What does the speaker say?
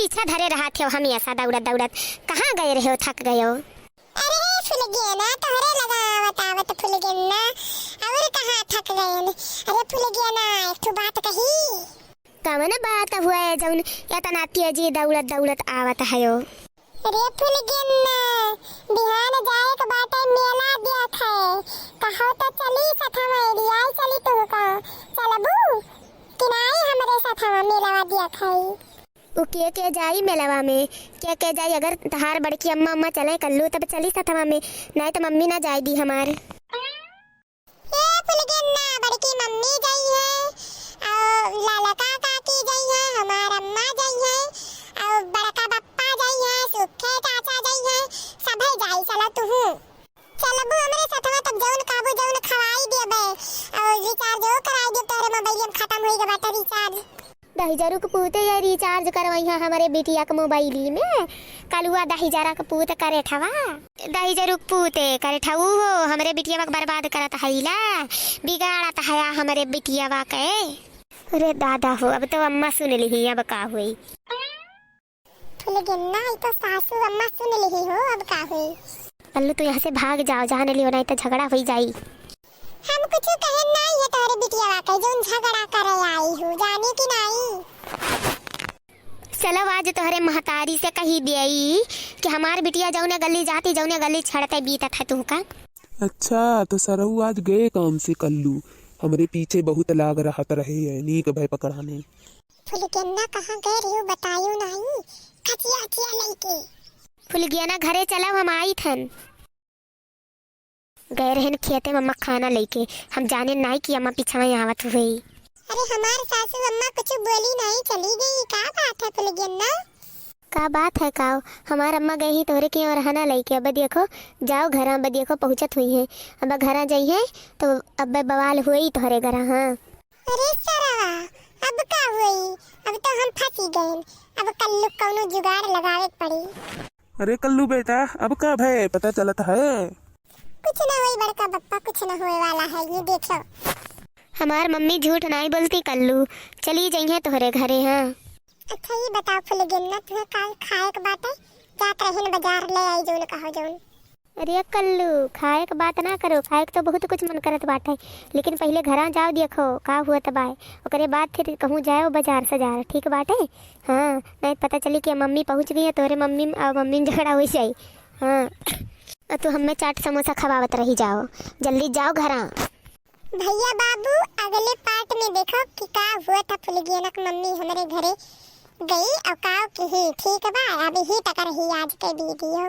पीछा धरे रहा थे हम ऐसा दौड़त दौड़त। कहाँ गए रहे हो, थक गए हो? अरे फूल गया ना तोहरे लगा आवत फूल गया ना और कहाँ थक गए। अरे फूल गया ना एक तो बात कही। कवन बात हुआ है जौन इतना तेजी दौड़त दौड़त आवत है? अरे फूल गया ना बिहान जाए के बाटे मेला देख है। कहो तो चली सथवा रियाई चली तो का चलबू कि नहीं हमरे सथवा मेला देख है। उ के जाई मेलवा में? के जाई? अगर तहार बड़की अम्मा अम्मा चले कल्लू तब चली सथवा में, नहीं तो मम्मी ना जाई दी हमार। ए फुलगन्ना बड़की मम्मी गई है और लाला काका की गई है, हमार अम्मा गई है और बड़का बप्पा गई है, सुखे चाचा गई है, सबे जाई। चला तू चलबू हमरे सथवा तब जौन काबू जौन खवाई देबे और रिचार्ज हो कराई दे। तोरे मोबाइल में खत्म होई गबा त रिचार्ज 10,000 के पूते या रिचार्ज करवाई है हमारे बेटिया के मोबाइल में। कलुआ 10,000 के पूत करे ठवा 10,000 के पूते करे ठऊ हो हमारे बिटिया बर्बाद करत हईला, बिगाड़त है हमारे बिटिया के। अरे दादा हो, अब तो अम्मा सुन ली, अब का हुई? फुलगन्ना ई तो सासू अम्मा सुन ली हो, अब का हुई? कल्लू तो यहाँ से भाग जाओ, जाने लियो नहीं तो झगड़ा हो जाई। हम कुछ कहे नहीं है तोरे बिटिया के जोन झगड़ा करे आई हूँ, जाने की नहीं। चलो आज तोहरे महतारी से कही देई कि हमार बिटिया जौने गली जाती जौने गली छड़ते बीतत है तुमका। अच्छा तो सरऊ आज गए काम से कल्लू, हमरे पीछे बहुत लाग रहत रहे है नीक भय पकड़ाने। फुलगन्ना कहाँ गए रही हो बतायो नहीं, खचिया खचिया लेके। फुलगियाना घरे चलो, हम आई थन। गए रहन खेते में खाना लेके, हम जाने नहीं कि अम्मा पीछा में आवत हुई। अरे हमार सासू अम्मा कुछ बोली नहीं, चली गई। का बात है फुलगन्ना? का बात है का? हमार अम्मा गई ही तोहरे की और रहना लेके। अब देखो जाओ घर, अब देखो पहुँचत हुई है। अब घर जाई है तो अब बवाल हुई तोहरे घर। हाँ अरे सरवा अब का हुई? अब तो हम फंसी गए, अब कल्लू कौनो जुगाड़ लगावे पड़ी। अरे कल्लू बेटा अब का भय पता चलत है? कुछ न होई बड़का बप्पा, कुछ न होए वाला है, ये देखो। हमार मम्मी झूठ नहीं बोलती कल्लू, चली जाइए तोहरे घरे। हाँ अच्छा ये बताओ फुलगन्ना तुम्हें का खाए के बात है? जात रहन बाजार ले आई जोन कहो जोन। अरे कल्लू खाए के बात ना करो, खाए के तो बहुत कुछ मन करत बाटे, लेकिन पहले घर जाओ देखो का हुआ तबाय, ओकरे बाद फिर कहूँ जाओ बाजार सजार, ठीक बाटे? हाँ नहीं पता चली कि मम्मी पहुँच गई है तोहरे मम्मी और मम्मी में झगड़ा हो जाए। हाँ तो हमें चाट समोसा खवावत रही, जाओ जल्दी जाओ घर। भैया बाबू अगले पार्ट में देखो कि का हुआ था। फुलगन्ना की मम्मी हमारे घरे गई और का की ही ठीक बा, अभी ही तक रही आज के वीडियो।